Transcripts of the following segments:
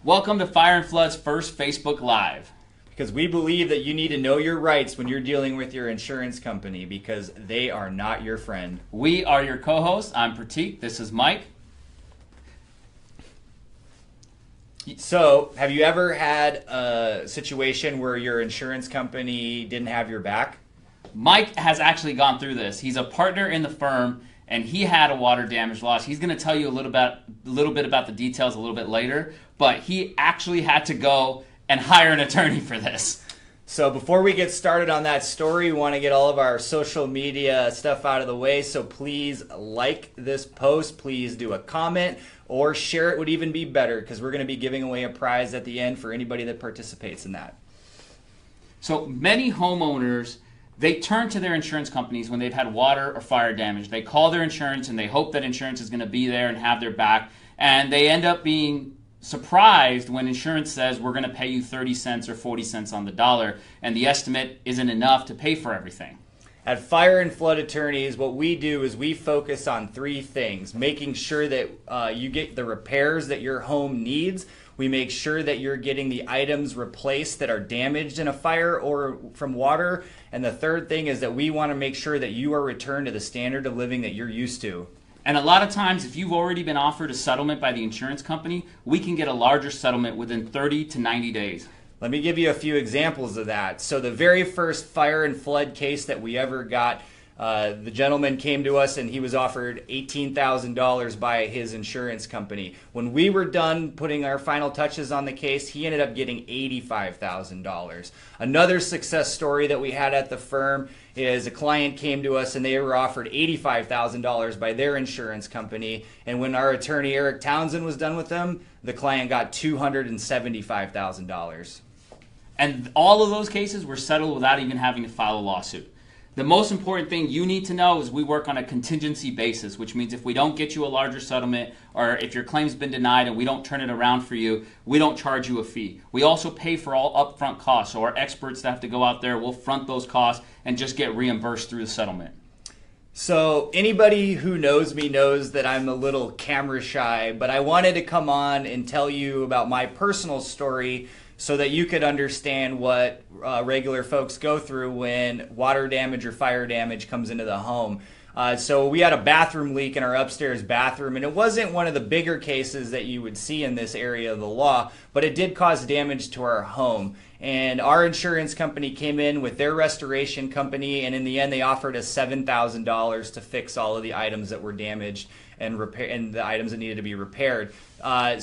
Welcome to Fire and Flood's first Facebook Live. Because we believe that you need to know your rights when you're dealing with your insurance company because they are not your friend. We are your co-hosts. I'm Pratik. This is Mike. So, have you ever had a situation where your insurance company didn't have your back? Mike has actually gone through this. He's a partner in the firm, and he had a water damage loss. He's going to tell you a little bit about the details a little bit later, but he actually had to go and hire an attorney for this. So before we get started on that story, we want to get all of our social media stuff out of the way. So please like this post, please do a comment, or share it would even be better because we're going to be giving away a prize at the end for anybody that participates in that. So many homeowners, they turn to their insurance companies when they've had water or fire damage. They call their insurance and they hope that insurance is going to be there and have their back, and they end up being surprised when insurance says we're going to pay you 30 cents or 40 cents on the dollar, and the estimate isn't enough to pay for everything. At Fire and Flood Attorneys, what we do is we focus on three things: making sure that you get the repairs that your home needs. We make sure that you're getting the items replaced that are damaged in a fire or from water. And the third thing is that we want to make sure that you are returned to the standard of living that you're used to. And a lot of times, if you've already been offered a settlement by the insurance company, we can get a larger settlement within 30 to 90 days. Let me give you a few examples of that. So the very first fire and flood case that we ever got, the gentleman came to us and he was offered $18,000 by his insurance company. When we were done putting our final touches on the case, he ended up getting $85,000. Another success story that we had at the firm is a client came to us and they were offered $85,000 by their insurance company. And when our attorney Eric Townsend was done with them, the client got $275,000. And all of those cases were settled without even having to file a lawsuit. The most important thing you need to know is we work on a contingency basis, which means if we don't get you a larger settlement or if your claim's been denied and we don't turn it around for you, we don't charge you a fee. We also pay for all upfront costs, so our experts that have to go out there will front those costs and just get reimbursed through the settlement. So anybody who knows me knows that I'm a little camera shy, but I wanted to come on and tell you about my personal story so that you could understand what regular folks go through when water damage or fire damage comes into the home. So we had a bathroom leak in our upstairs bathroom, and it wasn't one of the bigger cases that you would see in this area of the law, but it did cause damage to our home. And our insurance company came in with their restoration company, and in the end they offered us $7,000 to fix all of the items that were damaged and the items that needed to be repaired. I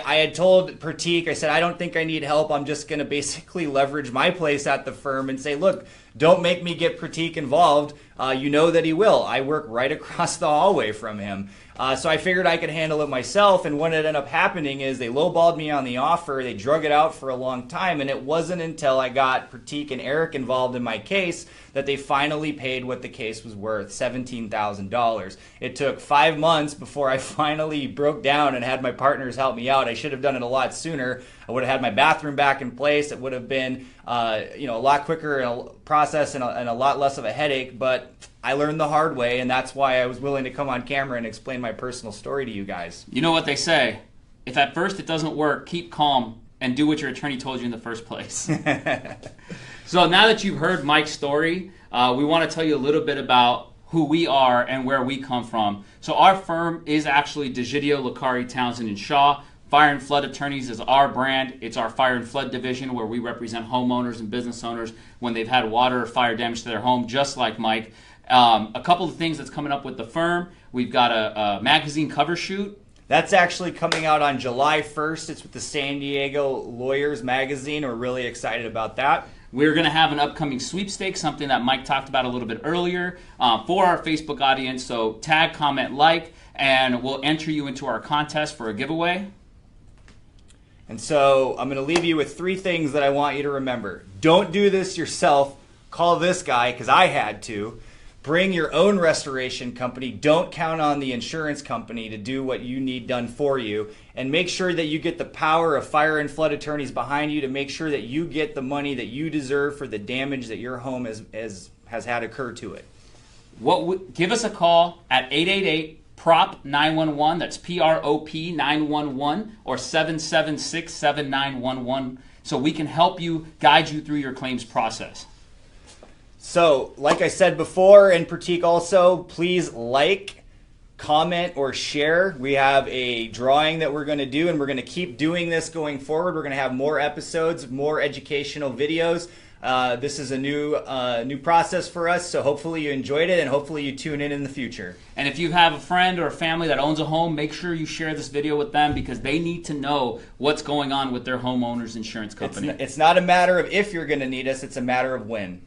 had told Pratik, I said, I don't think I need help. I'm just going to basically leverage my place at the firm and say, look, don't make me get Pratik involved. You know that he will. I work right across the hallway from him. So I figured I could handle it myself. And what ended up happening is they lowballed me on the offer. They drug it out for a long time. And it wasn't until I got Pratik and Eric involved in my case that they finally paid what the case was worth, $17,000. It took 5 months before I finally broke down and had my partners help me out. I should have done it a lot sooner. I would have had my bathroom back in place. It would have been a lot quicker process and a lot less of a headache. But I learned the hard way, and that's why I was willing to come on camera and explain my personal story to you guys. You know what they say, if at first it doesn't work, keep calm and do what your attorney told you in the first place. So now that you've heard Mike's story, we want to tell you a little bit about who we are and where we come from. So our firm is actually Digidio, Licari, Townsend, and Shaw. Fire and Flood Attorneys is our brand. It's our fire and flood division where we represent homeowners and business owners when they've had water or fire damage to their home, just like Mike. A couple of things that's coming up with the firm. We've got a magazine cover shoot. That's actually coming out on July 1st. It's with the San Diego Lawyers Magazine. We're really excited about that. We're going to have an upcoming sweepstakes, something that Mike talked about a little bit earlier, for our Facebook audience. So tag, comment, like, and we'll enter you into our contest for a giveaway. And so I'm going to leave you with three things that I want you to remember. Don't do this yourself. Call this guy, because I had to. Bring your own restoration company. Don't count on the insurance company to do what you need done for you. And make sure that you get the power of fire and flood attorneys behind you to make sure that you get the money that you deserve for the damage that your home has had occur to it. Give us a call at PROP 911. That's PROP 911 or 776-7911. So we can help you, guide you through your claims process. So, like I said before, and Pratik also, please like, comment, or share. We have a drawing that we're going to do, and we're going to keep doing this going forward. We're going to have more episodes, more educational videos. This is a new process for us, so hopefully you enjoyed it, and hopefully you tune in the future. And if you have a friend or a family that owns a home, make sure you share this video with them because they need to know what's going on with their homeowner's insurance company. It's not a matter of if you're going to need us, it's a matter of when.